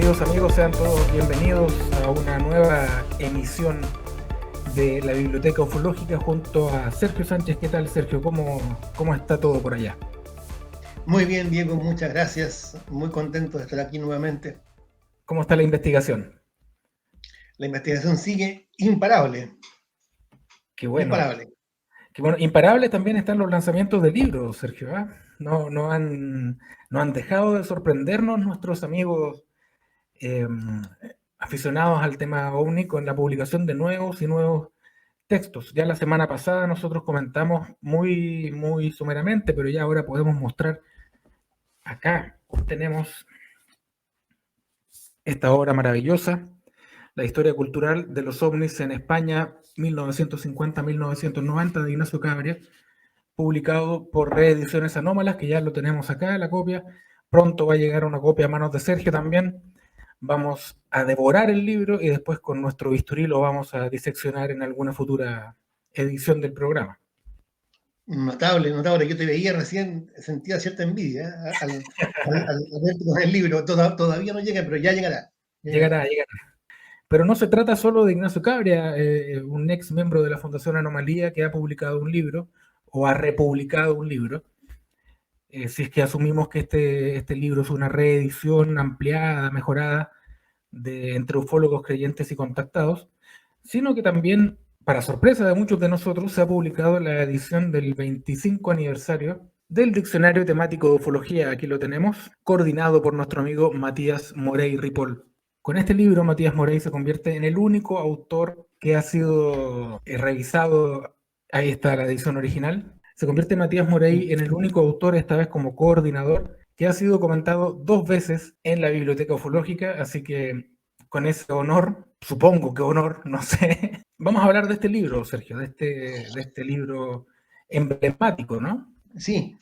Queridos amigos, sean todos bienvenidos a una nueva emisión de la Biblioteca Ufológica junto a Sergio Sánchez. ¿Qué tal, Sergio? ¿Cómo está todo por allá? Muy bien, Diego, muchas gracias. Muy contento de estar aquí nuevamente. ¿Cómo está la investigación? La investigación sigue imparable, Qué bueno. imparable. Qué bueno. Imparables también están los lanzamientos de libros, Sergio, ¿ah? No han dejado de sorprendernos nuestros amigos eh, aficionados al tema OVNI con la publicación de nuevos y nuevos textos. Ya la semana pasada nosotros comentamos muy someramente, pero ya ahora podemos mostrar. Acá tenemos esta obra maravillosa, La historia cultural de los ovnis en España, 1950-1990, de Ignacio Cabria, publicado por Reediciones Anómalas, que ya lo tenemos acá, la copia. Pronto va a llegar una copia a manos de Sergio también. Vamos a devorar el libro y después con nuestro bisturí lo vamos a diseccionar en alguna futura edición del programa. Notable, notable. Yo te veía recién, sentía cierta envidia al verte con el libro. Todavía no llega, pero ya llegará. Llegará. Pero no se trata solo de Ignacio Cabria, un ex miembro de la Fundación Anomalía que ha publicado un libro o ha republicado un libro. Si es que asumimos que este libro es una reedición ampliada, mejorada, entre ufólogos creyentes y contactados, sino que también, para sorpresa de muchos de nosotros, se ha publicado la edición del 25 aniversario del Diccionario Temático de Ufología. Aquí lo tenemos, coordinado por nuestro amigo Matías Morey Ripoll. Con este libro, Matías Morey se convierte en el único autor que ha sido revisado. Ahí está la edición original. Se convierte Matías Morey en el único autor, esta vez como coordinador, que ha sido comentado 2 veces en la Biblioteca Ufológica, así que con ese honor, supongo que honor, no sé, vamos a hablar de este libro, Sergio, de este libro emblemático, ¿no? Sí,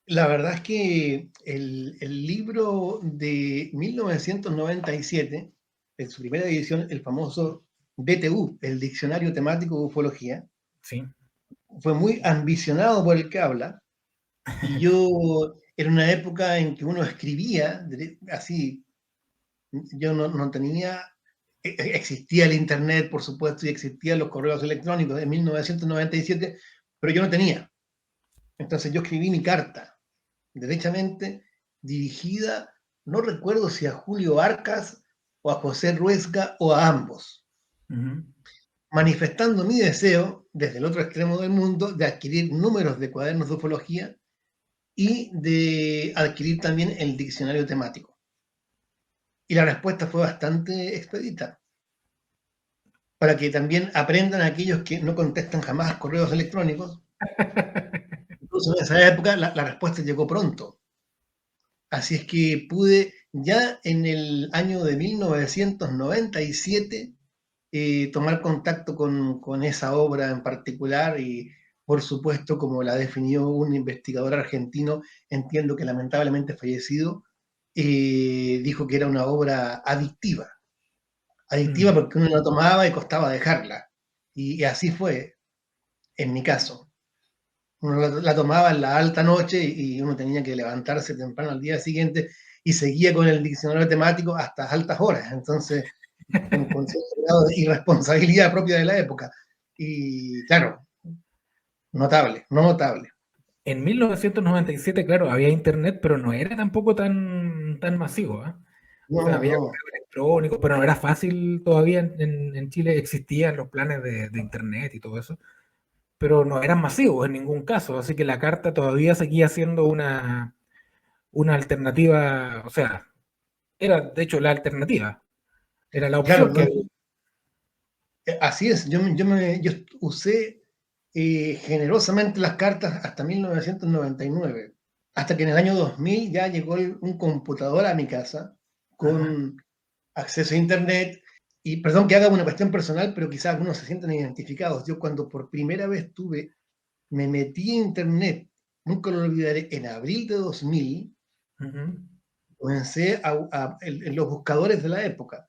la verdad es que el libro de 1997, en su primera edición, el famoso DTU, el Diccionario Temático de Ufología, Sí. fue muy ambicionado por el que habla. Y yo, era una época en que uno escribía así, yo no tenía, existía el Internet, por supuesto, y existían los correos electrónicos en 1997, pero yo no tenía. Entonces yo escribí mi carta, derechamente dirigida, no recuerdo si a Julio Arcas o a José Ruesga o a ambos, manifestando mi deseo, desde el otro extremo del mundo, de adquirir números de cuadernos de ufología y de adquirir también el diccionario temático. Y la respuesta fue bastante expedita, para que también aprendan aquellos que no contestan jamás correos electrónicos. Incluso en esa época la respuesta llegó pronto. Así es que pude ya en el año de 1997 tomar contacto con esa obra en particular y, por supuesto, como la definió un investigador argentino, entiendo que lamentablemente fallecido, dijo que era una obra adictiva. Adictiva porque uno la tomaba y costaba dejarla. Y así fue en mi caso. Uno la tomaba en la alta noche y uno tenía que levantarse temprano al día siguiente y seguía con el diccionario temático hasta altas horas. Entonces, con cierto grado de irresponsabilidad propia de la época. Y claro, notable, no notable. En 1997, claro, había internet, pero no era tampoco tan masivo, ¿eh? O sea, No, había no. correo electrónico, pero no era fácil todavía. En Chile existían los planes de internet y todo eso, pero no eran masivos en ningún caso, así que la carta todavía seguía siendo una alternativa, o sea, era de hecho la alternativa, era la Claro, opción que no, había. así es. Yo usé generosamente las cartas hasta 1999, hasta que en el año 2000 ya llegó un computador a mi casa Ajá. con acceso a Internet. Y perdón que haga una cuestión personal, pero quizás algunos se sientan identificados. Yo cuando por primera vez me metí a Internet, nunca lo olvidaré, en abril de 2000, Ujú. comencé en los buscadores de la época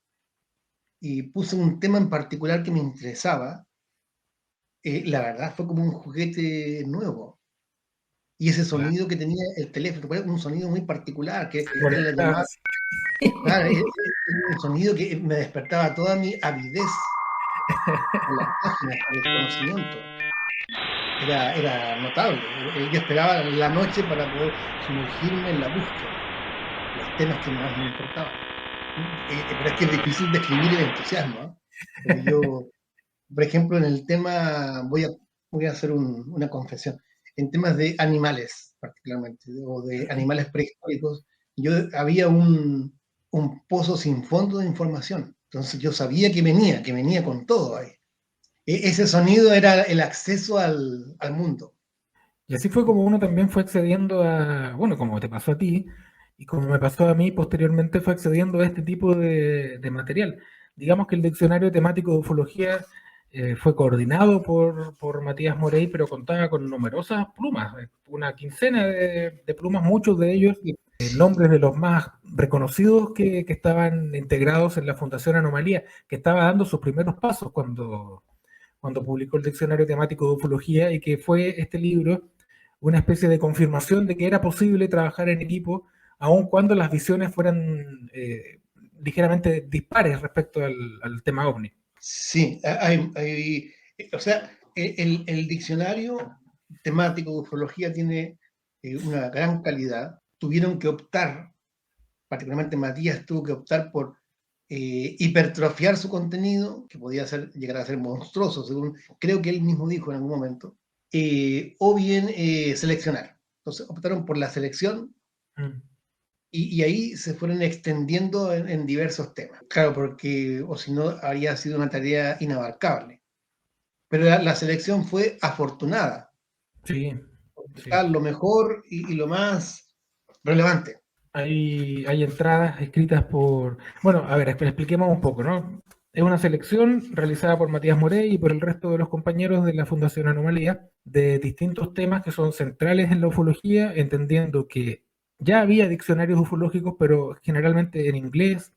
y puse un tema en particular que me interesaba. La verdad fue como un juguete nuevo. Y ese Claro, sonido que tenía el teléfono, un sonido muy particular, se que era la conectaba llamada. así. Claro, un sonido que me despertaba toda mi avidez por las páginas, por el conocimiento. Era notable. Yo esperaba la noche para poder sumergirme en la búsqueda, los temas que más me importaban. Pero es que es difícil describir el entusiasmo, ¿eh? Pero yo, por ejemplo, en el tema, voy a hacer una confesión, en temas de animales particularmente, o de animales prehistóricos, yo había un pozo sin fondo de información. Entonces yo sabía que venía con todo ahí. Ese sonido era el acceso al mundo. Y así fue como uno también fue accediendo a, bueno, como te pasó a ti, y como me pasó a mí posteriormente, fue accediendo a este tipo de material. Digamos que el diccionario temático de ufología fue coordinado por Matías Morey, pero contaba con numerosas plumas, una quincena de plumas, muchos de ellos nombres de los más reconocidos que estaban integrados en la Fundación Anomalía, que estaba dando sus primeros pasos cuando publicó el diccionario temático de ufología, y que fue este libro una especie de confirmación de que era posible trabajar en equipo, aun cuando las visiones fueran ligeramente dispares respecto al tema ovni. Sí, o sea, el diccionario temático de ufología tiene una gran calidad. Tuvieron que optar, particularmente Matías tuvo que optar por hipertrofiar su contenido, que podía llegar a ser monstruoso, según creo que él mismo dijo en algún momento, o bien seleccionar. Entonces optaron por la selección y ahí se fueron extendiendo en diversos temas. Claro, porque o si no, habría sido una tarea inabarcable. Pero la selección fue afortunada. Sí, sí. Está lo mejor y lo más relevante. Hay entradas escritas por... Bueno, a ver, expliquemos un poco, ¿no? Es una selección realizada por Matías Morey y por el resto de los compañeros de la Fundación Anomalía de distintos temas que son centrales en la ufología, entendiendo que ya había diccionarios ufológicos, pero generalmente en inglés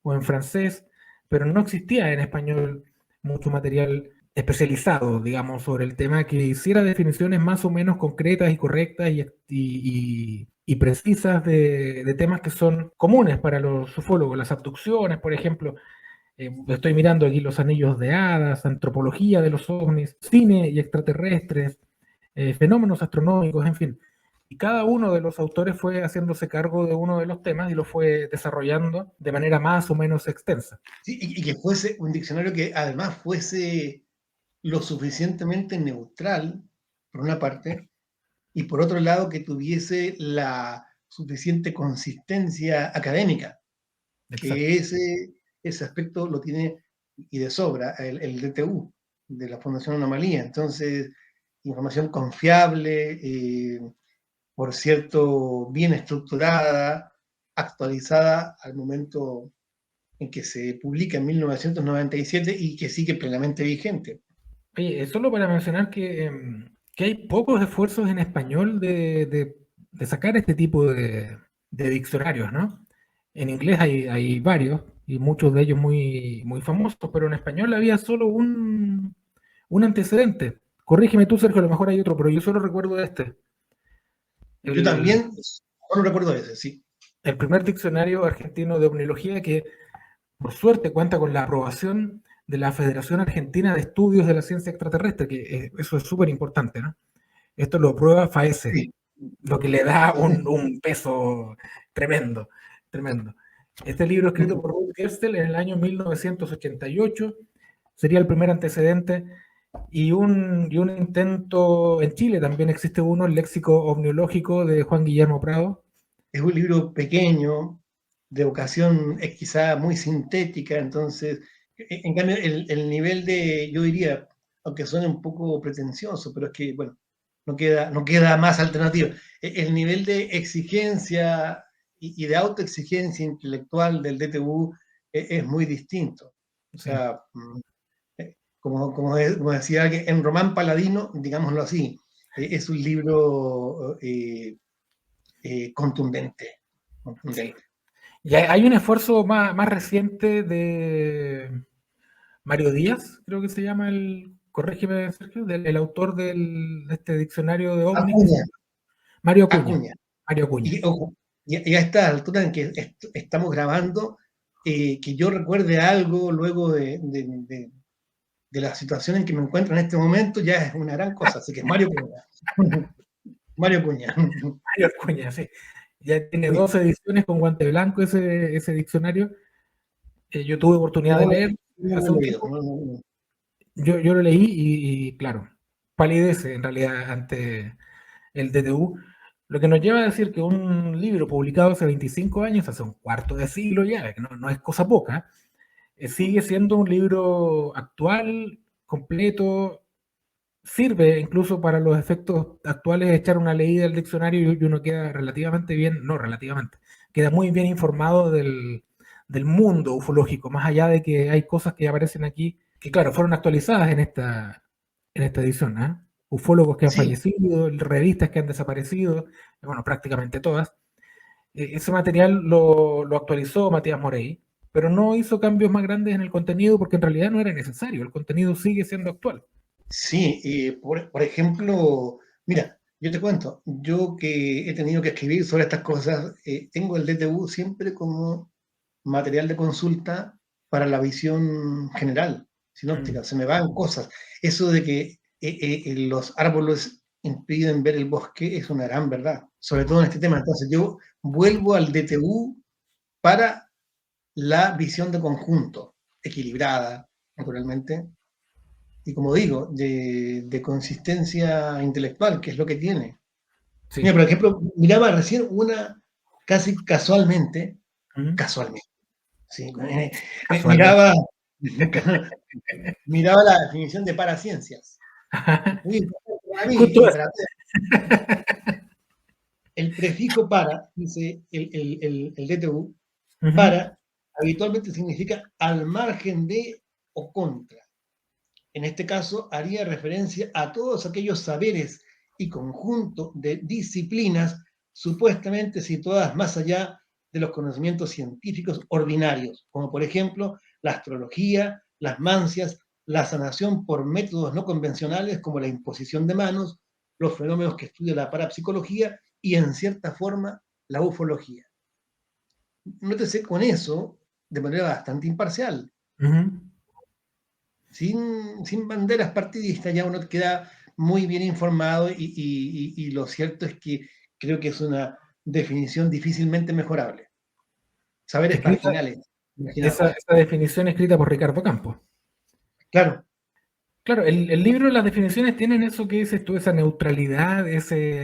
o en francés, pero no existía en español mucho material especializado, digamos, sobre el tema que hiciera definiciones más o menos concretas y correctas y precisas de temas que son comunes para los ufólogos, las abducciones, por ejemplo. Estoy mirando aquí los anillos de hadas, antropología de los ovnis, cine y extraterrestres, fenómenos astronómicos, en fin. Y cada uno de los autores fue haciéndose cargo de uno de los temas y lo fue desarrollando de manera más o menos extensa. Sí, y que fuese un diccionario que además fuese lo suficientemente neutral, por una parte, y por otro lado que tuviese la suficiente consistencia académica, Exacto. que ese aspecto lo tiene y de sobra el DTU, de la Fundación Anomalía. Entonces, información confiable, por cierto, bien estructurada, actualizada al momento en que se publica en 1997 y que sigue plenamente vigente. Oye, solo para mencionar que hay pocos esfuerzos en español de sacar este tipo de diccionarios, ¿no? En inglés hay varios, y muchos de ellos muy famosos, pero en español había solo un antecedente. Corrígeme tú, Sergio, a lo mejor hay otro, pero yo solo recuerdo este. Yo El, también, solo recuerdo ese, sí. el primer diccionario argentino de omnilogía que, por suerte, cuenta con la aprobación de la Federación Argentina de Estudios de la Ciencia Extraterrestre, que eso es súper importante, ¿no? Esto lo prueba FAESE, Sí. lo que le da un peso tremendo, tremendo. Este libro, escrito por Ruth Gerstel en el año 1988, sería el primer antecedente, y un intento en Chile también existe uno, el léxico omniológico de Juan Guillermo Prado. Es un libro pequeño, de ocasión quizá muy sintética, entonces, en cambio, el nivel de, yo diría, aunque suene un poco pretencioso, pero es que, bueno, no queda más alternativa. El nivel de exigencia y de autoexigencia intelectual del DTU es muy distinto. O Sí. sea, como decía alguien, en Román Paladino, digámoslo así, es un libro contundente, Sí. contundente. Y hay un esfuerzo más reciente de Mario Díaz, creo que se llama corrígeme, Sergio, el autor de este diccionario de ovnis, Acuña, Mario Acuña. Acuña. Mario Acuña. Y, ojo, y a esta altura en que estamos grabando, que yo recuerde algo luego de la situación en que me encuentro en este momento, ya es una gran cosa. Así que Mario Cuña. Mario Cuña. Mario Acuña, sí. Ya tiene Sí, 12 ediciones con guante blanco ese diccionario. Yo tuve oportunidad de no, leer no hace lo un he leído. tiempo. No, no, no. Yo lo leí y, claro, palidece en realidad ante el DTU. Lo que nos lleva a decir que un libro publicado hace 25 años, hace un cuarto de siglo ya, que no es cosa poca, sigue siendo un libro actual, completo, sirve incluso para los efectos actuales echar una leída al diccionario y uno queda relativamente bien, no relativamente, queda muy bien informado del mundo ufológico, más allá de que hay cosas que aparecen aquí que, claro, fueron actualizadas en esta edición, ¿ah? Ufólogos que han Sí, fallecido, revistas que han desaparecido, bueno, prácticamente todas. Ese material lo actualizó Matías Morey, pero no hizo cambios más grandes en el contenido porque en realidad no era necesario, el contenido sigue siendo actual. sí. Por ejemplo, mira, yo te cuento, yo que he tenido que escribir sobre estas cosas, tengo el DTU siempre como material de consulta para la visión general, Mm, sinóptica. Se me van cosas. Eso de que los árboles impiden ver el bosque es una gran verdad, sobre todo en este tema. Entonces yo vuelvo al DTU para la visión de conjunto, equilibrada, naturalmente, y como digo, de consistencia intelectual, que es lo que tiene. sí. Mira, por ejemplo, miraba recién una, casi casualmente, Mm, casualmente, sí, casualmente. miraba, miraba la definición de paraciencias. Muy importante para mí, Justo y eso. para el prefijo para, dice el DTU, Ujú. para habitualmente significa al margen de o contra. En este caso, haría referencia a todos aquellos saberes y conjunto de disciplinas supuestamente situadas más allá de los conocimientos científicos ordinarios, como por ejemplo la astrología, las mancias, la sanación por métodos no convencionales como la imposición de manos, los fenómenos que estudia la parapsicología y en cierta forma la ufología. Nótese con eso de manera bastante imparcial, Ujú. sin banderas partidistas, ya uno queda muy bien informado y lo cierto es que creo que es una definición difícilmente mejorable. Saberes Escrita, marginales, imaginaos. esa definición escrita por Ricardo Campos. Claro, Claro, el libro, las definiciones tienen eso que dices tú, esa neutralidad, esa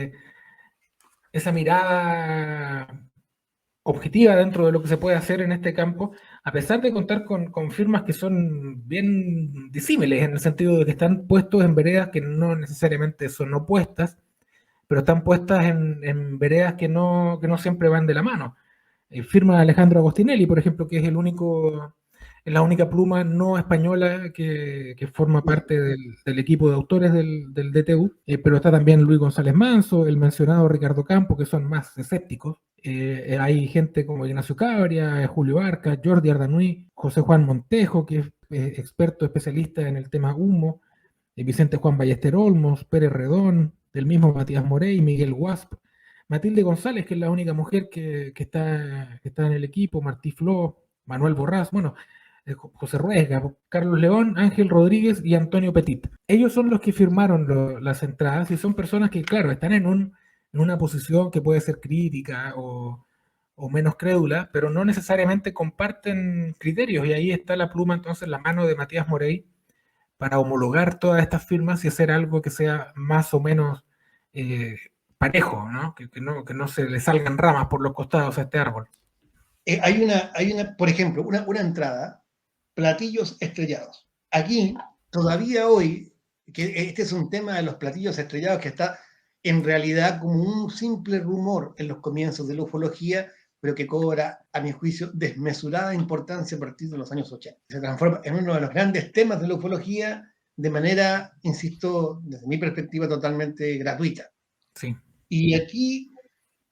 mirada objetiva dentro de lo que se puede hacer en este campo, a pesar de contar con firmas que son bien disímiles, en el sentido de que están puestos en veredas que no necesariamente son opuestas, pero están puestas en veredas que no siempre van de la mano. Firma Alejandro Agostinelli, por ejemplo, que es es la única pluma no española que forma sí, parte del equipo de autores del DTU, pero está también Luis González Manso, el mencionado Ricardo Campo, que son más escépticos. Hay gente como Ignacio Cabria, Julio Arca, Jordi Ardanuy, José Juan Montejo, que es experto especialista en el tema humo, Vicente Juan Ballester Olmos, Pérez Redón, el mismo Matías Morey, Miguel Guasp, Matilde González, que es la única mujer que está en el equipo, Martí Flo, Manuel Borrás, bueno, José Ruesga, Carlos León, Ángel Rodríguez y Antonio Petit. Ellos son los que firmaron las entradas y son personas que, claro, están en una posición que puede ser crítica o menos crédula, pero no necesariamente comparten criterios. Y ahí está la pluma, entonces, la mano de Matías Morey para homologar todas estas firmas y hacer algo que sea más o menos eh, parejo, ¿no? Que no se le salgan ramas por los costados a este árbol. por ejemplo, una entrada, platillos estrellados. Aquí, todavía hoy, que este es un tema de los platillos estrellados que está en realidad como un simple rumor en los comienzos de la ufología, pero que cobra, a mi juicio, desmesurada importancia a partir de los años 80. Se transforma en uno de los grandes temas de la ufología de manera, insisto, desde mi perspectiva, totalmente gratuita. Sí. Y aquí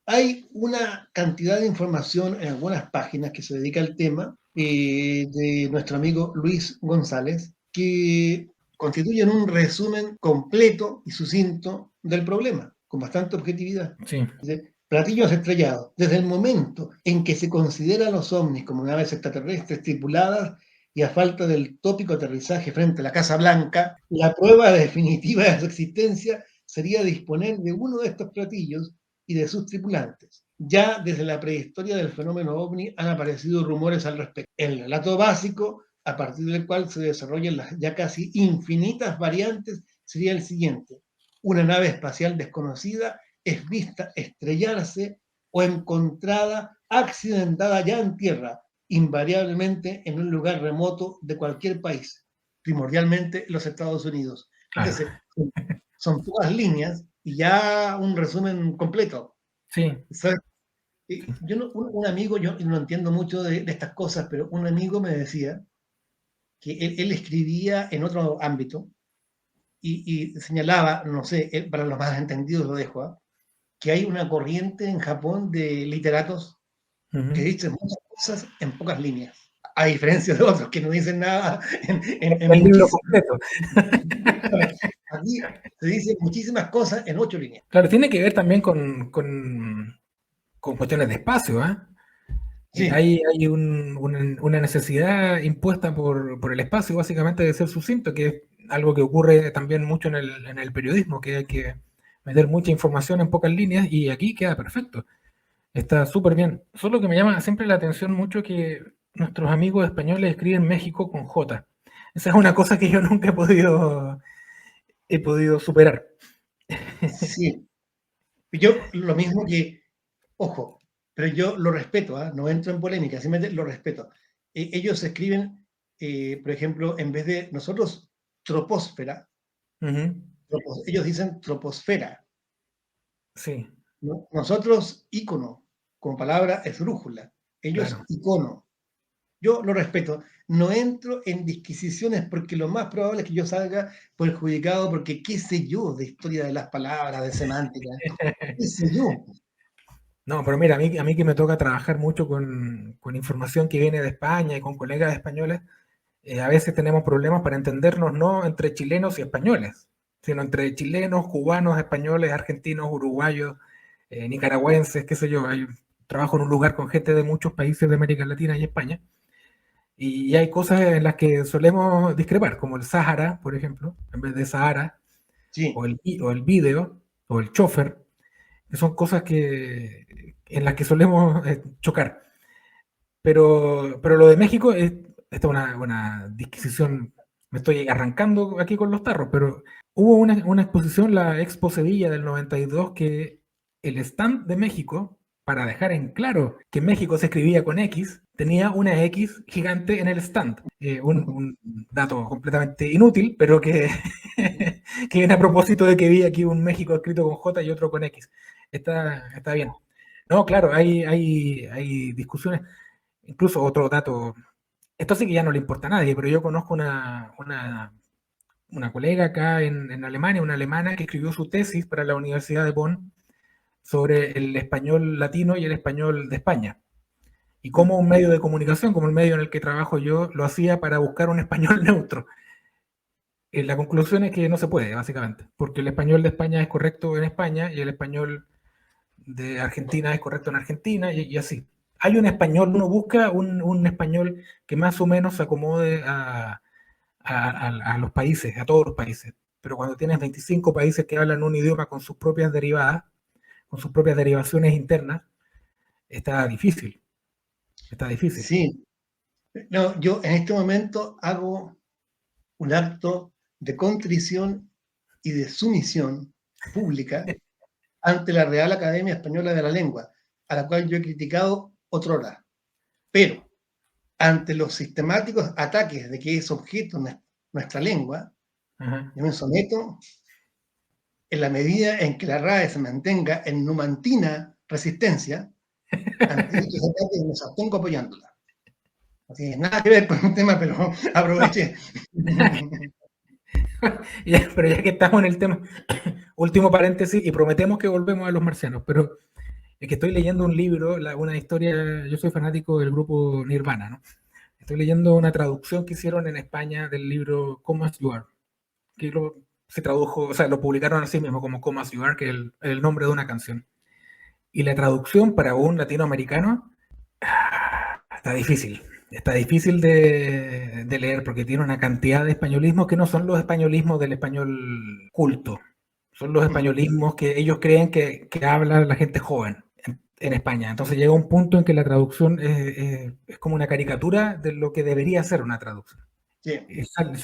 hay una cantidad de información en algunas páginas que se dedica al tema de nuestro amigo Luis González, que constituyen un resumen completo y sucinto del problema, con bastante objetividad. Sí. platillos estrellados. Desde el momento en que se considera a los ovnis como naves extraterrestres tripuladas y a falta del tópico aterrizaje frente a la Casa Blanca, la prueba definitiva de su existencia sería disponer de uno de estos platillos y de sus tripulantes. Ya desde la prehistoria del fenómeno ovni han aparecido rumores al respecto. El relato básico, a partir del cual se desarrollan las ya casi infinitas variantes, sería el siguiente. Una nave espacial desconocida es vista estrellarse o encontrada accidentada ya en tierra, invariablemente en un lugar remoto de cualquier país, primordialmente los Estados Unidos. Claro. Fíjese, son pocas líneas y ya un resumen completo. Sí. ¿Sabes? Yo no, un amigo, yo no entiendo mucho de estas cosas, pero un amigo me decía que él escribía en otro ámbito y señalaba, no sé, para los más entendidos lo dejo, ¿eh? Que hay una corriente en Japón de literatos que dicen muchas cosas en pocas líneas, a diferencia de otros que no dicen nada en El libro muchísimas. completo. Aquí se dicen muchísimas cosas en 8 líneas. Claro, tiene que ver también con cuestiones de espacio, ¿eh? Sí, Hay una necesidad impuesta por el espacio, básicamente, de ser sucinto, que es algo que ocurre también mucho en el periodismo, que hay que meter mucha información en pocas líneas y aquí queda perfecto. Está súper bien. Solo que me llama siempre la atención mucho que nuestros amigos españoles escriben México con J. Esa es una cosa que yo nunca he podido superar. sí. Yo lo mismo que, ojo, pero yo lo respeto, ¿eh? No entro en polémica, simplemente lo respeto. Ellos escriben, por ejemplo, en vez de nosotros, troposfera, Ujú. ellos dicen troposfera. Sí, ¿No? Nosotros, ícono, como palabra esdrújula. Ellos, claro. icono. Yo lo respeto. No entro en disquisiciones porque lo más probable es que yo salga perjudicado porque qué sé yo de historia de las palabras, de semántica. ¿Qué sé yo? No, pero mira, a mí que me toca trabajar mucho con información que viene de España y con colegas españoles, a veces tenemos problemas para entendernos no entre chilenos y españoles, sino entre chilenos, cubanos, españoles, argentinos, uruguayos, nicaragüenses, qué sé yo. Trabajo en un lugar con gente de muchos países de América Latina y España, y hay cosas en las que solemos discrepar, como el Sahara, por ejemplo, en vez de Sahara, Sí, o el vídeo, o el chofer, que son cosas en las que solemos chocar. Pero lo de México esta es una disquisición, me estoy arrancando aquí con los tarros, pero hubo una exposición, la Expo Sevilla del 92, que el stand de México, para dejar en claro que México se escribía con X, tenía una X gigante en el stand. Un dato completamente inútil, pero que, que viene a propósito de que vi aquí un México escrito con J y otro con X. Está bien. No, claro, hay discusiones. Incluso otro dato, esto sí que ya no le importa a nadie, pero yo conozco una colega acá en Alemania, una alemana que escribió su tesis para la Universidad de Bonn sobre el español latino y el español de España. Y cómo un medio de comunicación, como el medio en el que trabajo yo, lo hacía para buscar un español neutro. La conclusión es que no se puede, básicamente, porque el español de España es correcto en España y el español de Argentina es correcto en Argentina y así. Hay un español, uno busca un español que más o menos se acomode a los países, a todos los países. Pero cuando tienes 25 países que hablan un idioma con sus propias derivadas, con sus propias derivaciones internas, está difícil, está difícil. sí. No, yo en este momento hago un acto de contrición y de sumisión pública ante la Real Academia Española de la Lengua, a la cual yo he criticado otrora. Pero ante los sistemáticos ataques de que es objeto nuestra lengua, Ajá. yo me someto en la medida en que la RAE se mantenga en numantina resistencia ante dichos ataques, me sostengo apoyándola. No tiene nada que ver con el tema, pero aproveché. Pero ya que estamos en el tema, último paréntesis, y prometemos que volvemos a los marcianos, pero es que estoy leyendo un libro, una historia, yo soy fanático del grupo Nirvana, ¿no? Estoy leyendo una traducción que hicieron en España del libro Come As You Are, que se tradujo, o sea, lo publicaron así mismo como Come As You Are, que es el nombre de una canción. Y la traducción para un latinoamericano está difícil de leer porque tiene una cantidad de españolismos que no son los españolismos del español culto, son los españolismos que ellos creen que habla la gente joven en España. Entonces llega un punto en que la traducción es como una caricatura de lo que debería ser una traducción. Sí.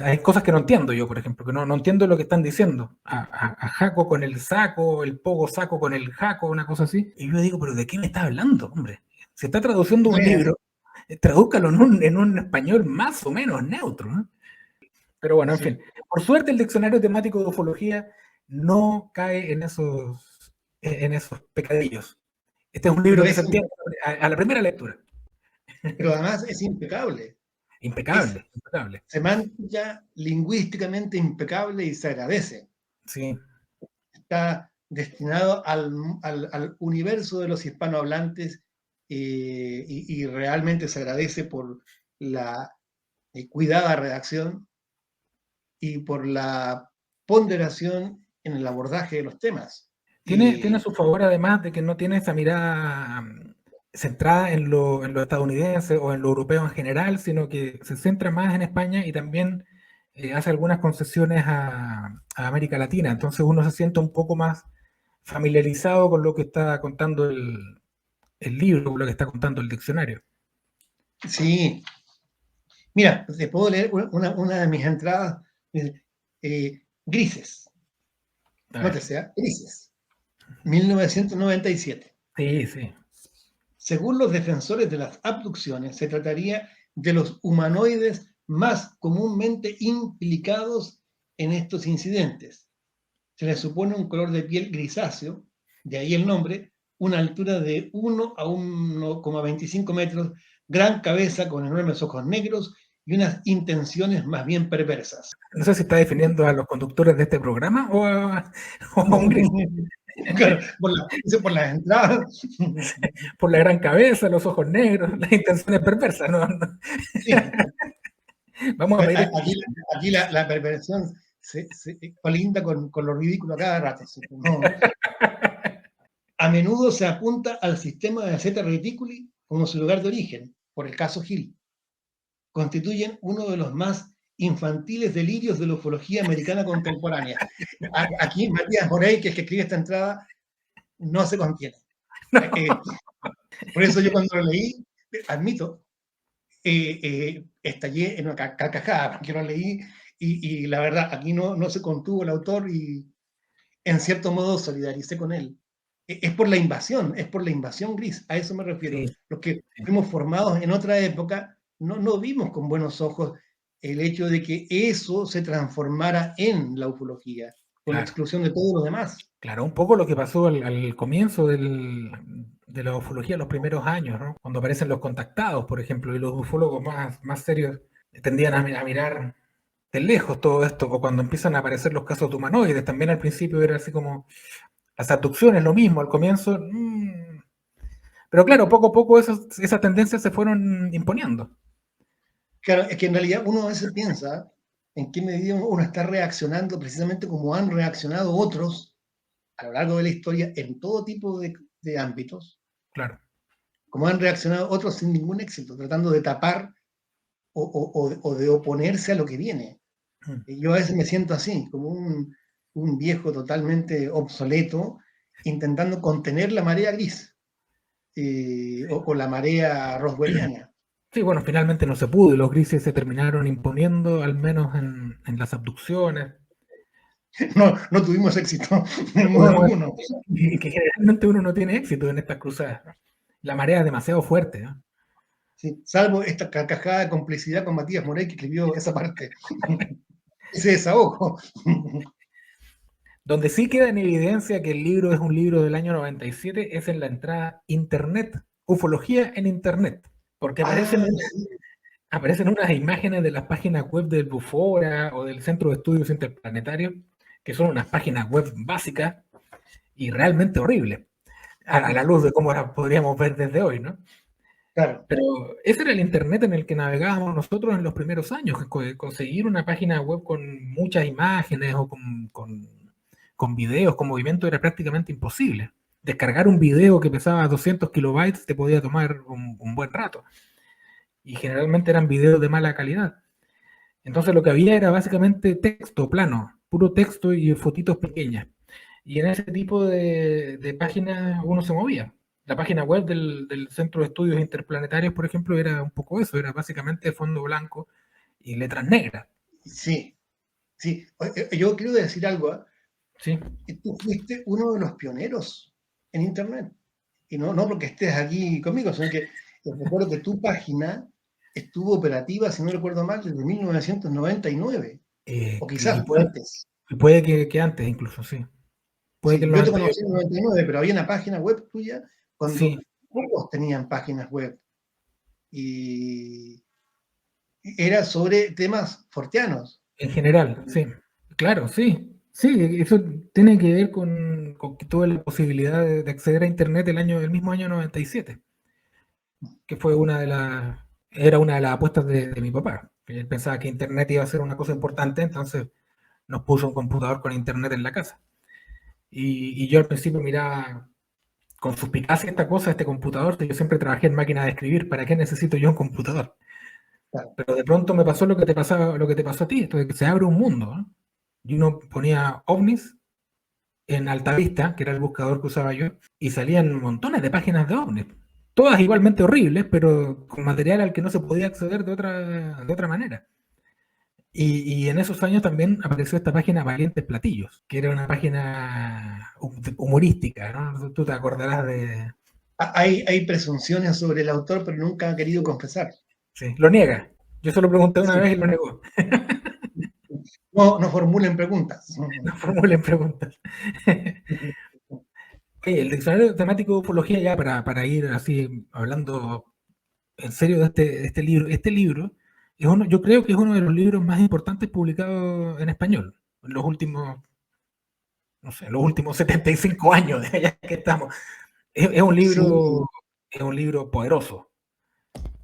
Hay cosas que no entiendo yo, por ejemplo, que no entiendo lo que están diciendo. A Jaco con el saco, el pogo saco con el jaco, una cosa así. Y yo digo, pero ¿de qué me está hablando, hombre? Se está traduciendo un libro, tradúzcalo en un español más o menos neutro, ¿no? Pero bueno, en fin. Por suerte el diccionario temático de ufología no cae en esos pecadillos. Este es un libro que se entiende a la primera lectura. Pero además es impecable. Impecable, impecable. Semántica, lingüísticamente impecable y se agradece. Sí. Está destinado al universo de los hispanohablantes y realmente se agradece por la cuidada redacción y por la ponderación en el abordaje de los temas. Tiene a su favor además de que no tiene esa mirada centrada en lo estadounidense o en lo europeo en general, sino que se centra más en España y también hace algunas concesiones a América Latina. Entonces uno se siente un poco más familiarizado con lo que está contando el libro, con lo que está contando el diccionario. Sí. Mira, te puedo leer una de mis entradas, Grises. Nótese, Grises. 1997. Sí, sí. Según los defensores de las abducciones, se trataría de los humanoides más comúnmente implicados en estos incidentes. Se les supone un color de piel grisáceo, de ahí el nombre, una altura de 1 a 1,25 metros, gran cabeza con enormes ojos negros y unas intenciones más bien perversas. No sé si está definiendo a los conductores de este programa o a un gris. Claro, por las entradas. Por la gran cabeza, los ojos negros, las intenciones perversas, ¿no? Sí. Vamos a ver. Aquí la perversión se colinda con lo ridículo a cada rato. ¿Sí? No. A menudo se apunta al sistema de Zeta Reticuli como su lugar de origen, por el caso Hill. Constituyen uno de los más infantiles delirios de la ufología americana contemporánea. Aquí Matías Morey, que es que escribe esta entrada, no se contiene. No. Por eso yo cuando lo leí, admito, estallé en una carcajada, porque lo leí y la verdad, aquí no se contuvo el autor y en cierto modo solidaricé con él. Es por la invasión gris, a eso me refiero. Sí. Los que fuimos formados en otra época no vimos con buenos ojos el hecho de que eso se transformara en la ufología, con la exclusión de todo lo demás. Claro, un poco lo que pasó al comienzo de la ufología, los primeros años, ¿no? Cuando aparecen los contactados, por ejemplo, y los ufólogos más serios tendían a mirar de lejos todo esto, o cuando empiezan a aparecer los casos de humanoides, también al principio era así como las abducciones, lo mismo, al comienzo. Pero claro, poco a poco esas tendencias se fueron imponiendo. Claro, es que en realidad uno a veces piensa en qué medida uno está reaccionando precisamente como han reaccionado otros a lo largo de la historia en todo tipo de ámbitos. Claro. Como han reaccionado otros sin ningún éxito, tratando de tapar o de oponerse a lo que viene. Yo a veces me siento así, como un viejo totalmente obsoleto, intentando contener la marea gris o la marea roswelliana. Sí, bueno, finalmente no se pudo y los grises se terminaron imponiendo, al menos en las abducciones. No tuvimos éxito en modo alguno. Que generalmente uno no tiene éxito en estas cruzadas. La marea es demasiado fuerte, ¿no? Sí, salvo esta carcajada de complicidad con Matías Morey que escribió esa parte. Ese desahogo. Donde sí queda en evidencia que el libro es un libro del año 97 es en la entrada Internet, ufología en Internet, porque aparecen unas imágenes de las páginas web del Bufora o del Centro de Estudios Interplanetarios, que son unas páginas web básicas y realmente horribles, a la luz de cómo las podríamos ver desde hoy, ¿no? Claro. Pero ese era el Internet en el que navegábamos nosotros en los primeros años. Conseguir una página web con muchas imágenes o con videos, con movimiento era prácticamente imposible. descargar un video que pesaba 200 kilobytes te podía tomar un buen rato. Y generalmente eran videos de mala calidad. Entonces lo que había era básicamente texto plano, puro texto y fotitos pequeñas. Y en ese tipo de páginas uno se movía. La página web del Centro de Estudios Interplanetarios, por ejemplo, era un poco eso, era básicamente fondo blanco y letras negras. Sí, sí. Yo quiero decir algo, ¿eh? Sí. Tú fuiste uno de los pioneros en Internet. Y no porque estés aquí conmigo, sino que recuerdo que tu página estuvo operativa, si no recuerdo mal, desde 1999, o quizás Y antes. puede que antes incluso, sí. Puede que Sí, el yo te conocí 98. en 99, pero había una página web tuya Sí, cuando pocos tenían páginas web. Y era sobre temas forteanos. en general, sí. Claro, sí. Sí, eso tiene que ver con que tuve la posibilidad de acceder a Internet el mismo año 97, que fue era una de las apuestas de mi papá. Él pensaba que Internet iba a ser una cosa importante, entonces nos puso un computador con Internet en la casa. Y yo al principio miraba con suspicacia esta cosa, este computador, que yo siempre trabajé en máquina de escribir, ¿para qué necesito yo un computador? Claro. Pero de pronto me pasó lo que te pasó a ti, esto de que se abre un mundo, ¿no? Y uno ponía ovnis en Altavista, que era el buscador que usaba yo, y salían montones de páginas de ovnis. Todas igualmente horribles, pero con material al que no se podía acceder de otra manera. Y en esos años también apareció esta página Valientes Platillos, que era una página humorística, ¿no? Tú te acordarás de... Hay presunciones sobre el autor, pero nunca ha querido confesar. Sí, lo niega. Yo se lo pregunté una Sí. vez y lo negó. No formulen preguntas. No formulen preguntas. Oye, el diccionario temático de ufología, ya para ir así hablando en serio de este libro, yo creo que es uno de los libros más importantes publicados en español en los últimos, no sé, los últimos 75 años, ya que estamos. Es, es un Sí, libro, es un libro poderoso.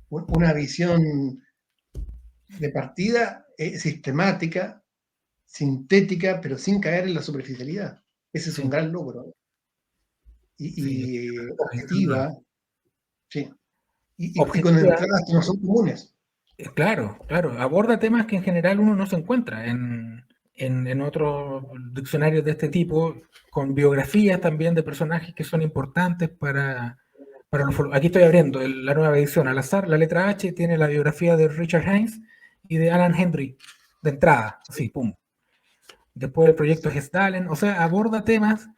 una visión de partida sistemática, sintética, pero sin caer en la superficialidad. Ese es un Sí, gran logro. sí, Y sin duda. objetiva, sí. Y con Objetiva, entradas que no son comunes. claro, claro, aborda temas que en general uno no se encuentra en otros diccionarios de este tipo, con biografías también de personajes que son importantes para los... Aquí estoy abriendo la nueva edición al azar, la letra H tiene la biografía de Richard Hines y de Alan Henry, de entrada, así, pum. Después el proyecto Gestalen, o sea, aborda temas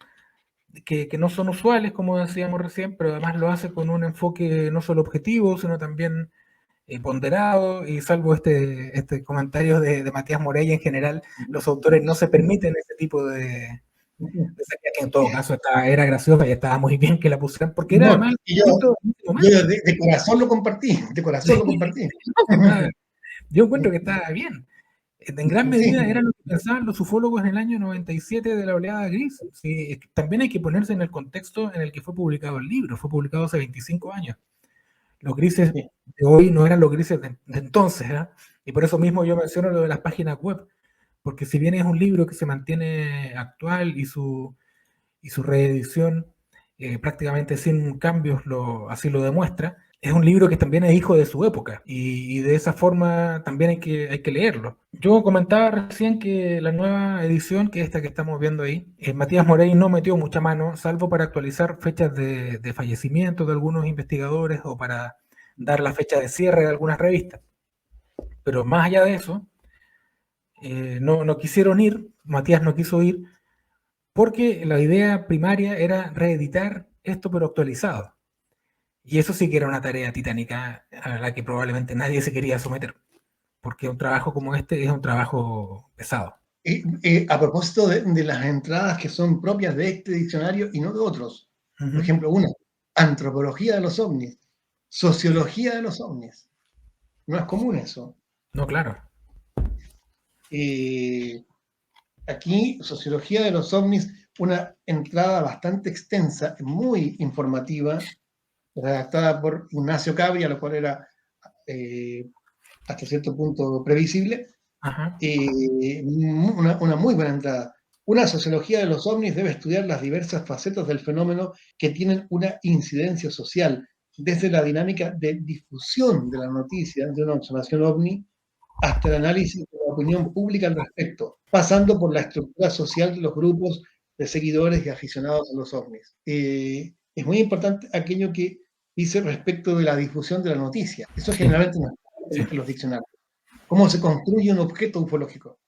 que no son usuales, como decíamos recién, pero además lo hace con un enfoque no solo objetivo, sino también ponderado, y salvo este comentario de Matías Morey, en general, los autores no se permiten ese tipo de sacar, que en todo caso era graciosa y estaba muy bien que la pusieran, porque era No, además y yo, escrito en ese yo momento. de corazón lo compartí, de corazón lo compartí. Yo encuentro que estaba bien. En gran Sí, medida era lo que pensaban los ufólogos en el año 97 de la oleada gris. Sí, también hay que ponerse en el contexto en el que fue publicado el libro. Fue publicado hace 25 años. Los grises sí. de hoy no eran los grises de entonces, ¿eh? Y por eso mismo yo menciono lo de las páginas web, porque si bien es un libro que se mantiene actual y su reedición prácticamente sin cambios así lo demuestra, es un libro que también es hijo de su época y de esa forma también hay que leerlo. Yo comentaba recién que la nueva edición, que es esta que estamos viendo ahí, Matías Morey no metió mucha mano, salvo para actualizar fechas de fallecimiento de algunos investigadores o para dar la fecha de cierre de algunas revistas. Pero más allá de eso, no quisieron ir, Matías no quiso ir, porque la idea primaria era reeditar esto pero actualizado. Y eso sí que era una tarea titánica a la que probablemente nadie se quería someter, porque un trabajo como este es un trabajo pesado. A propósito de las entradas que son propias de este diccionario y no de otros. Por Ujú. ejemplo, una, antropología de los ovnis, sociología de los ovnis. No es común eso. No, claro. Aquí, sociología de los ovnis, una entrada bastante extensa, muy informativa, redactada por Ignacio Cabria, lo cual era hasta cierto punto previsible. Ajá. Una muy buena entrada. Una sociología de los ovnis debe estudiar las diversas facetas del fenómeno que tienen una incidencia social, desde la dinámica de difusión de la noticia de una observación ovni hasta el análisis de la opinión pública al respecto, pasando por la estructura social de los grupos de seguidores y aficionados a los ovnis. Es muy importante aquello que dice respecto de la difusión de la noticia. Eso Sí, generalmente no sí. está en los diccionarios. ¿Cómo se construye un objeto ufológico?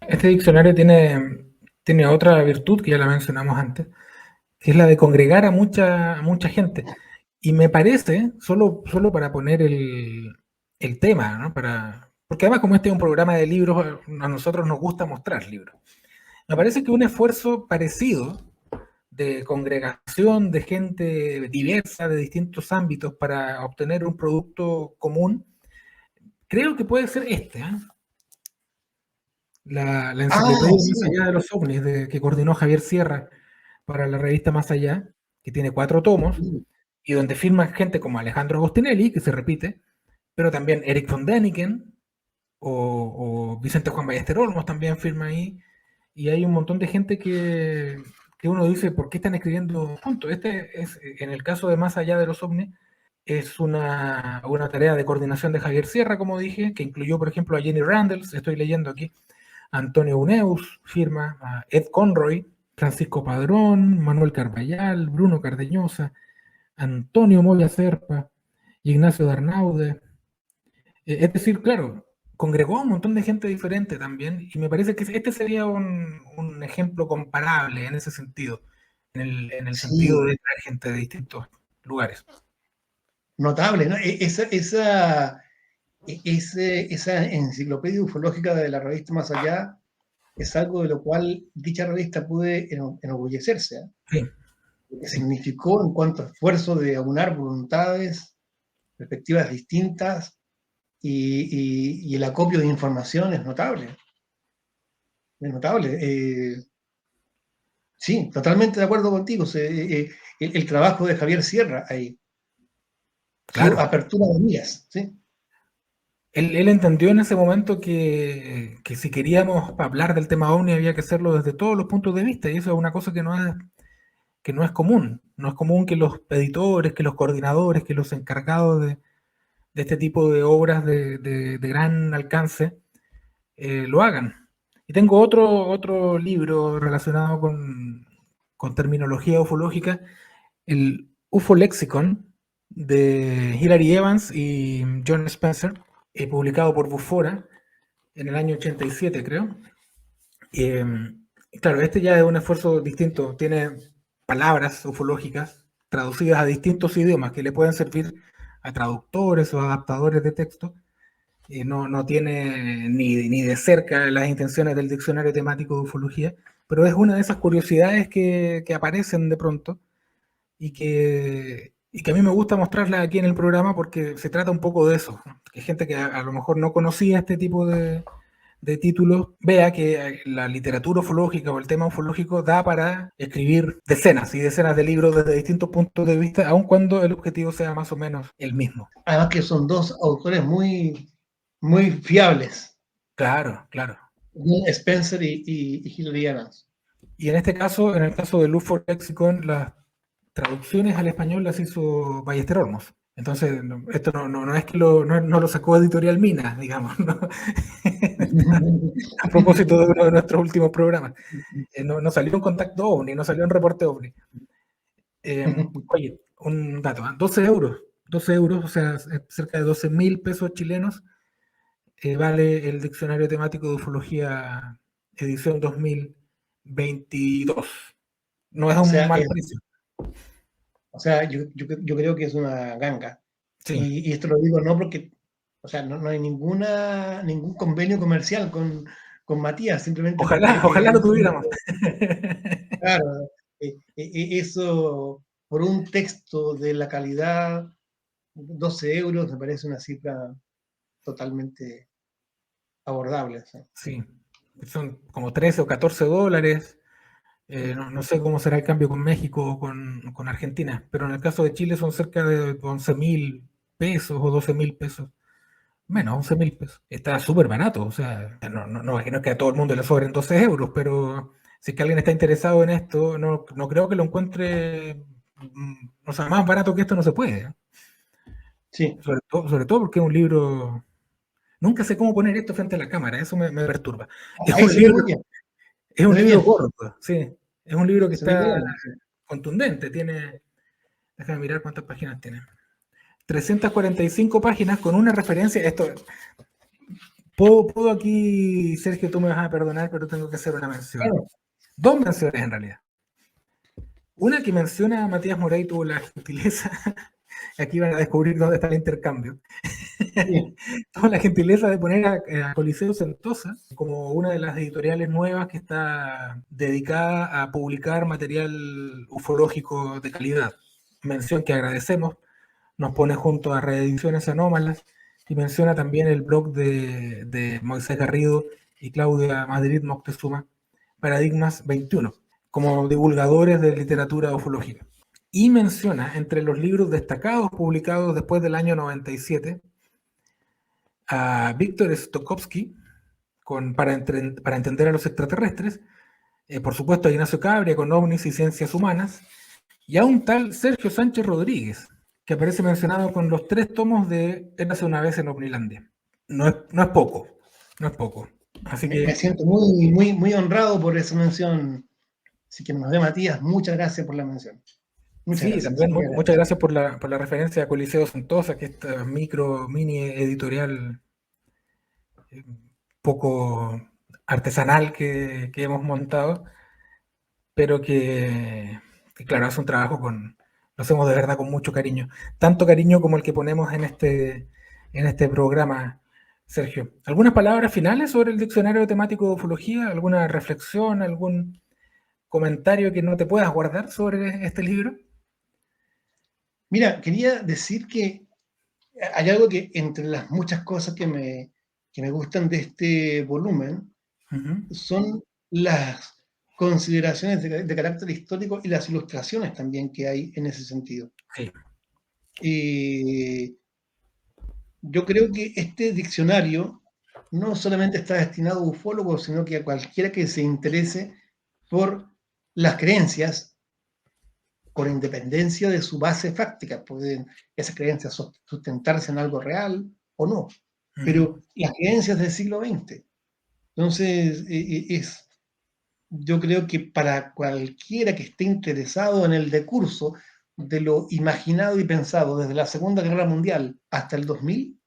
Este diccionario tiene otra virtud que ya la mencionamos antes, que es la de congregar a mucha gente. Y me parece, solo para poner el tema, ¿no? Porque además como este es un programa de libros, a nosotros nos gusta mostrar libros. Me parece que un esfuerzo parecido de congregación de gente diversa de distintos ámbitos para obtener un producto común, creo que puede ser este, ¿eh? La Ah, enciclopedia Más sí. allá de los ovnis que coordinó Javier Sierra para la revista Más Allá, que tiene 4 tomos, y donde firman gente como Alejandro Agostinelli, que se repite, pero también Eric von Däniken o Vicente Juan Ballester Olmos también firma ahí, y hay un montón de gente que uno dice, ¿por qué están escribiendo juntos? Este es, en el caso de Más Allá de los ovnis, es una tarea de coordinación de Javier Sierra, como dije, que incluyó, por ejemplo, a Jenny Randles, estoy leyendo aquí, Antonio Uneus firma, a Ed Conroy, Francisco Padrón, Manuel Carballal, Bruno Cardeñosa, Antonio Moya Serpa, Ignacio Darnaude. Es decir, claro, congregó a un montón de gente diferente también, y me parece que este sería un ejemplo comparable en ese sentido, en el sentido Sí, de traer gente de distintos lugares. notable, ¿no? Esa enciclopedia ufológica de la revista Más Allá es algo de lo cual dicha revista puede enorgullecerse, ¿eh? Sí, Lo que sí, significó en cuanto a esfuerzo de aunar voluntades, perspectivas distintas y el acopio de información es notable. Es notable. Sí, totalmente de acuerdo contigo. El trabajo de Javier Sierra ahí, su claro. apertura de miras, ¿sí? Él entendió en ese momento que si queríamos hablar del tema OVNI había que hacerlo desde todos los puntos de vista, y eso es una cosa que no es común. No es común que los editores, que los coordinadores, que los encargados de este tipo de obras de gran alcance lo hagan. Y tengo otro libro relacionado con terminología ufológica, el UFO Lexicon de Hilary Evans y John Spencer, publicado por Bufora en el año 87, creo. Eh, claro, este ya es un esfuerzo distinto, tiene palabras ufológicas traducidas a distintos idiomas que le pueden servir a traductores o adaptadores de texto. No tiene ni de cerca las intenciones del diccionario temático de ufología, pero es una de esas curiosidades que aparecen de pronto y que a mí me gusta mostrarla aquí en el programa porque se trata un poco de eso, ¿no? Que gente que a lo mejor no conocía este tipo de títulos vea que la literatura ufológica o el tema ufológico da para escribir decenas y decenas de libros desde distintos puntos de vista, aun cuando el objetivo sea más o menos el mismo. Además que son dos autores muy fiables, Claro, claro. Spencer y Hilary Evans. Y en este caso, en el caso del UFO Lexicon, las traducciones al español las hizo Ballester Olmos. Entonces, esto no es que no lo sacó Editorial Minas, digamos, ¿no? A propósito de uno de nuestros últimos programas. No salió en Contacto OVNI, no salió en Reporte OVNI. Oye, un dato, ¿eh? 12 euros. 12 euros, o sea, cerca de 12.000 pesos chilenos, vale el diccionario temático de ufología edición 2022. No es O un sea, mal precio. yo creo que es una ganga. Sí. Y esto lo digo no porque, o sea, no hay ningún convenio comercial con Matías, simplemente Ojalá porque, lo tuviéramos. claro, eso por un texto de la calidad, 12 euros me parece una cifra totalmente abordable. ¿Sí? Sí, son como 13 o 14 dólares. No sé cómo será el cambio con México o con Argentina, pero en el caso de Chile son cerca de 11.000 pesos o 12.000 pesos. Menos, 11.000 pesos. Está súper barato, o sea, no es que a todo el mundo le sobren 12 euros, pero Si es que alguien está interesado en esto, no creo que lo encuentre, o sea, más barato que esto no se puede. ¿Eh? Sí. Sobre todo porque es un libro. Nunca sé cómo poner esto frente a la cámara, eso me perturba. Es Ahí un se ve libro, muy bien. es Se un ve libro bien. gordo, sí. Es un libro que Se ve está bien. Sí. contundente, tiene, déjame mirar cuántas páginas tiene. 345 páginas con una referencia. Esto, puedo aquí, Sergio, tú me vas a perdonar, pero tengo que hacer una mención. Claro. Dos menciones en realidad. Una que menciona a Matías Moray tuvo la gentileza, aquí van a descubrir dónde está el intercambio, Sí. tuvo la gentileza de poner a Coliseo Sentosa como una de las editoriales nuevas que está dedicada a publicar material ufológico de calidad. Mención que agradecemos, nos pone junto a Reediciones Anómalas y menciona también el blog de Moisés Garrido y Claudia Madrid Moctezuma, Paradigmas 21, como divulgadores de literatura ufológica. Y menciona entre los libros destacados publicados después del año 97 a Víctor Stokowski, para entender a los extraterrestres, por supuesto a Ignacio Cabria con ovnis y ciencias humanas, y a un tal Sergio Sánchez Rodríguez, que aparece mencionado con los 3 tomos de Érase una vez en Omnilandia. No es poco, no es poco. Así Me que siento muy, muy, muy honrado por esa mención. Así que nos ve Matías, muchas gracias por la mención. Muchas sí, gracias. también Muy muchas agradecido. gracias por la referencia a Coliseo Sentosa, que esta mini editorial poco artesanal que hemos montado, pero que, claro, hace un trabajo lo hacemos de verdad con mucho cariño. Tanto cariño como el que ponemos en este programa, Sergio. ¿Algunas palabras finales sobre el diccionario temático de ufología? ¿Alguna reflexión? ¿Algún comentario que no te puedas guardar sobre este libro? Mira, quería decir que hay algo que entre las muchas cosas que me gustan de este volumen Ujú. son las consideraciones de carácter histórico y las ilustraciones también que hay en ese sentido. Sí. Eh, yo creo que este diccionario no solamente está destinado a ufólogos, sino que a cualquiera que se interese por las creencias, con independencia de su base fáctica. Pueden esas creencias sustentarse en algo real o no, Ujú. pero las creencias del siglo XX. Entonces, yo creo que para cualquiera que esté interesado en el decurso de lo imaginado y pensado desde la Segunda Guerra Mundial hasta el 2000,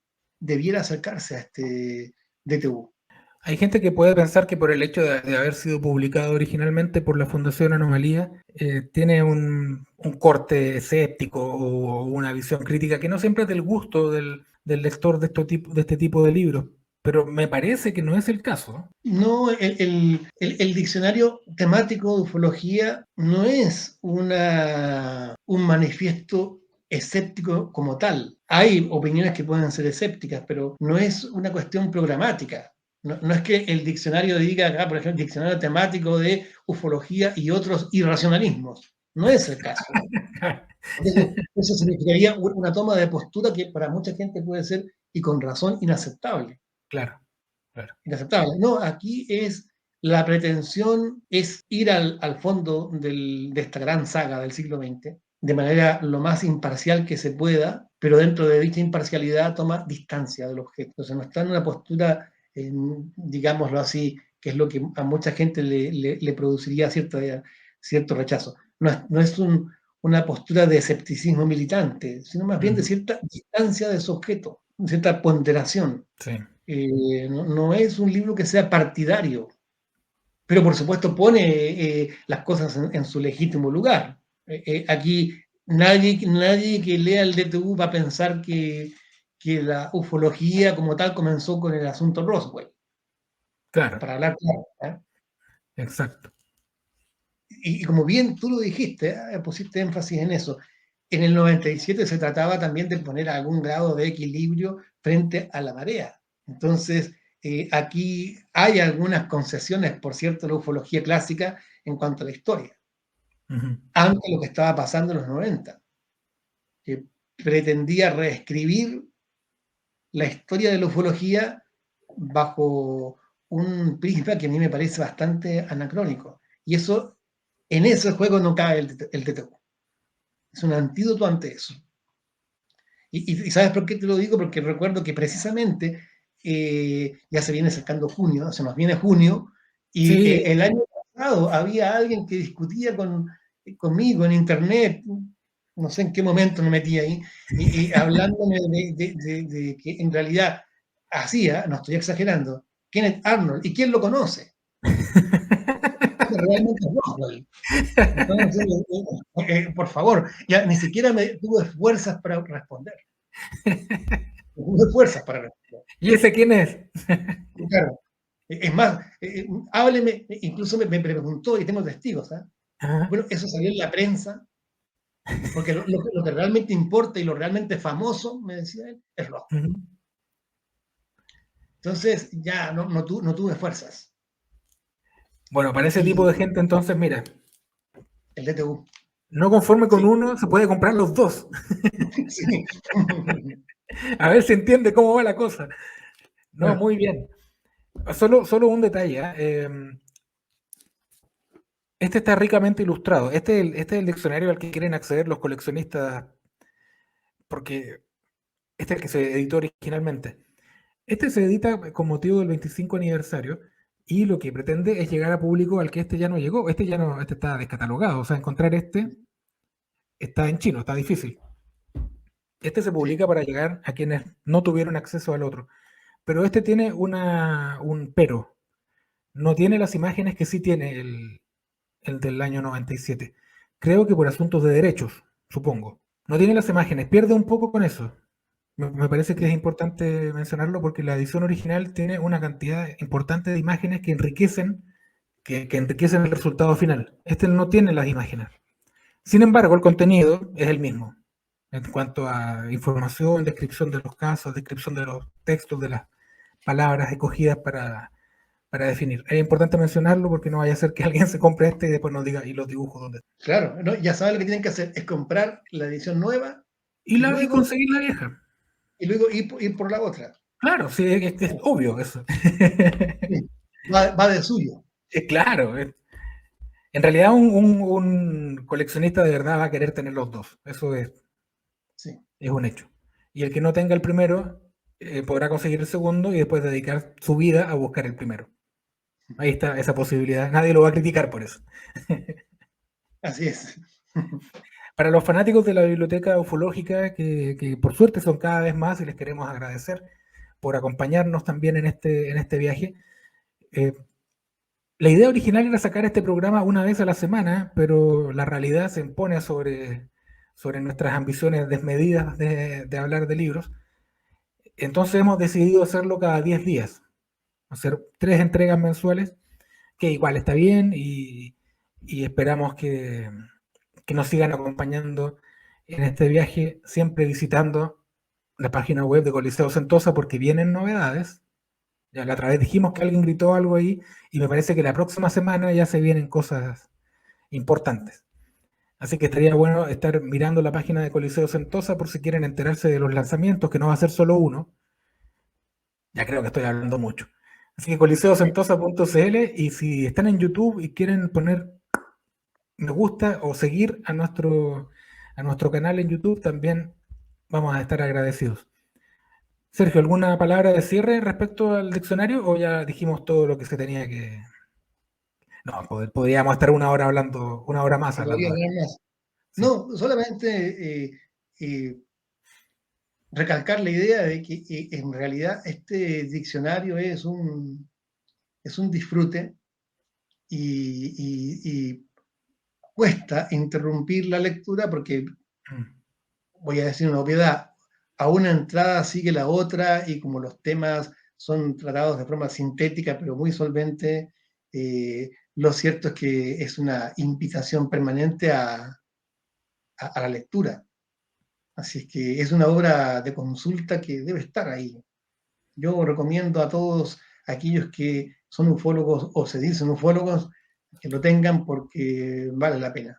debiera acercarse a este DTU. Hay gente que puede pensar que por el hecho de haber sido publicado originalmente por la Fundación Anomalía, tiene un corte escéptico o una visión crítica que no siempre es del gusto del lector de este tipo de libros. Pero me parece que no es el caso. No, el diccionario temático de ufología no es un manifiesto escéptico como tal. Hay opiniones que pueden ser escépticas, pero no es una cuestión programática. No es que el diccionario diga acá, por ejemplo, diccionario temático de ufología y otros irracionalismos. No es el caso. Eso significaría una toma de postura que para mucha gente puede ser, y con razón, inaceptable. Claro, claro. Inaceptable. No, aquí la pretensión es ir al fondo de esta gran saga del siglo XX de manera lo más imparcial que se pueda, pero dentro de dicha imparcialidad toma distancia del objeto. Entonces no está en una postura, digámoslo así, que es lo que a mucha gente le produciría cierto rechazo. No es una postura de escepticismo militante, sino más bien de Ujú. cierta distancia de su objeto, cierta ponderación. Sí. No es un libro que sea partidario, pero por supuesto pone las cosas en su legítimo lugar. Aquí nadie que lea el DTU va a pensar que la ufología como tal comenzó con el asunto Roswell, Claro, para hablar claro. ¿Eh? exacto. Y como bien tú lo dijiste, pusiste énfasis en eso, en el 97 se trataba también de poner algún grado de equilibrio frente a la marea. Entonces, aquí hay algunas concesiones, por cierto, la ufología clásica en cuanto a la historia, Ujú. ante lo que estaba pasando en los 90, que pretendía reescribir la historia de la ufología bajo un prisma que a mí me parece bastante anacrónico, Y eso, en ese juego no cae el TTU. Es un antídoto ante eso. Y ¿sabes por qué te lo digo? Porque recuerdo que precisamente ya se viene acercando junio, se nos viene junio, y Sí. el año pasado había alguien que discutía conmigo en internet, no sé en qué momento me metí ahí, y hablándome de que en realidad hacía, no estoy exagerando, Kenneth Arnold, ¿y quién lo conoce? Realmente es Roswell. Entonces, por favor, ya ni siquiera me tuve fuerzas para responder. Tuve fuerzas para responder. ¿Y ese quién es? Claro. Es más, hábleme, incluso me preguntó, y tengo testigos, ¿eh? Ajá. Bueno, eso salió en la prensa, porque lo que realmente importa y lo realmente famoso, me decía él, es rojo. Ujú. Entonces, ya no tuve fuerzas. Bueno, para ese tipo Y de gente, entonces, mira, el DTU, no conforme con sí, uno, se puede comprar los dos. sí. A ver si entiende cómo va la cosa. No, Bueno, muy bien. Solo un detalle. Este está ricamente ilustrado. Este es el diccionario al que quieren acceder los coleccionistas, porque este es el que se editó originalmente. Este se edita con motivo del 25 aniversario y lo que pretende es llegar a público al que este ya no llegó. Este ya no, este está descatalogado. O sea, encontrar este está en chino, está difícil. Este se sí, publica para llegar a quienes no tuvieron acceso al otro. Pero este tiene un pero. No tiene las imágenes que sí tiene el del año 97. Creo que por asuntos de derechos, supongo. No tiene las imágenes, pierde un poco con eso. Me parece que es importante mencionarlo porque la edición original tiene una cantidad importante de imágenes que enriquecen el resultado final. Este no tiene las imágenes. Sin embargo, el contenido es el mismo. En cuanto a información, descripción de los casos, descripción de los textos, de las palabras escogidas para definir. Es importante mencionarlo porque no vaya a ser que alguien se compre este y después nos diga, ¿y los dibujos dónde? claro, ¿no? Ya saben lo que tienen que hacer, es comprar la edición nueva y Y luego, conseguir la vieja. ir por la otra. Claro, sí, es obvio eso. Sí, va de suyo. Claro. En realidad un coleccionista de verdad va a querer tener los dos. Eso Sí. es un hecho. Y el que no tenga el primero podrá conseguir el segundo y después dedicar su vida a buscar el primero. Ahí está esa posibilidad. Nadie lo va a criticar por eso. Así es. Para los fanáticos de la biblioteca ufológica, que por suerte son cada vez más y les queremos agradecer por acompañarnos también en este viaje. Eh, la idea original era sacar este programa una vez a la semana, pero la realidad se impone sobre nuestras ambiciones desmedidas de hablar de libros. Entonces hemos decidido hacerlo cada 10 días, hacer 3 entregas mensuales, que igual está bien y esperamos que nos sigan acompañando en este viaje, siempre visitando la página web de Coliseo Sentosa porque vienen novedades. Ya la otra vez dijimos que alguien gritó algo ahí y me parece que la próxima semana ya se vienen cosas importantes. Así que estaría bueno estar mirando la página de Coliseo Sentosa por si quieren enterarse de los lanzamientos, que no va a ser solo uno. Ya creo que estoy hablando mucho. Así que coliseosentosa.cl y si están en YouTube y quieren poner me gusta o seguir a nuestro canal en YouTube, también vamos a estar agradecidos. Sergio, ¿alguna palabra de cierre respecto al diccionario o ya dijimos todo lo que se tenía que... No, podríamos estar una hora hablando, una hora más Se podría hablando de... hablar más. Sí. No, solamente recalcar la idea de que en realidad este diccionario es un disfrute y cuesta interrumpir la lectura porque, Mm. voy a decir una obviedad, a una entrada sigue la otra y como los temas son tratados de forma sintética pero muy solvente, lo cierto es que es una invitación permanente a la lectura. Así es que es una obra de consulta que debe estar ahí. Yo recomiendo a todos aquellos que son ufólogos o se dicen ufólogos que lo tengan porque vale la pena.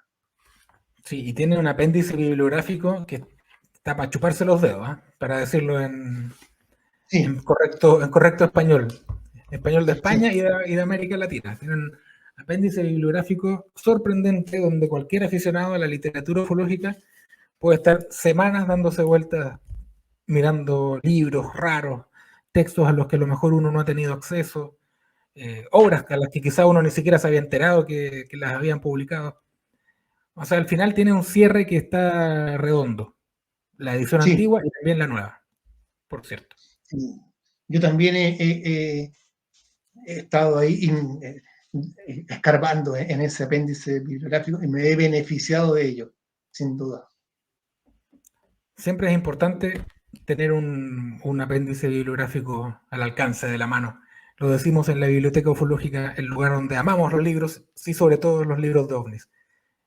Sí, y tiene un apéndice bibliográfico que está para chuparse los dedos, ¿ah? Para decirlo Sí, en correcto español. Español de sí, España y de América Latina. Tienen Apéndice bibliográfico sorprendente donde cualquier aficionado a la literatura ufológica puede estar semanas dándose vueltas mirando libros raros, textos a los que a lo mejor uno no ha tenido acceso, obras a las que quizá uno ni siquiera se había enterado que las habían publicado. O sea, al final tiene un cierre que está redondo. La edición Sí, antigua y también la nueva, por cierto. sí. Yo también he estado ahí escarbando en ese apéndice bibliográfico y me he beneficiado de ello, sin duda. Siempre es importante tener un apéndice bibliográfico al alcance de la mano. Lo decimos en la Biblioteca Ufológica, el lugar donde amamos los libros, sí, sobre todo los libros de ovnis.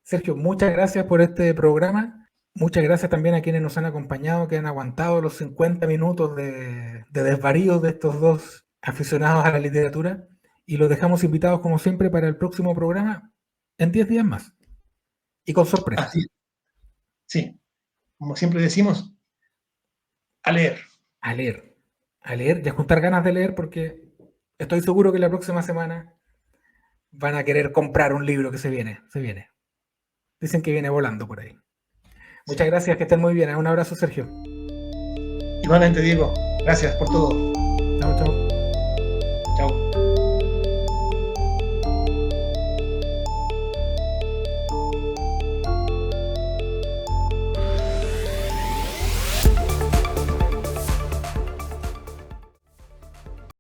Sergio, muchas gracias por este programa. Muchas gracias también a quienes nos han acompañado, que han aguantado los 50 minutos de desvarío de estos dos aficionados a la literatura. Y los dejamos invitados, como siempre, para el próximo programa en 10 días más. Y con sorpresas. Así, sí, como siempre decimos, a leer. A leer. A leer y a juntar ganas de leer, porque estoy seguro que la próxima semana van a querer comprar un libro que se viene. Se viene. Dicen que viene volando por ahí. Sí. Muchas gracias, que estén muy bien. Un abrazo, Sergio. Igualmente, Diego, gracias por todo. Chao, chao. Chao.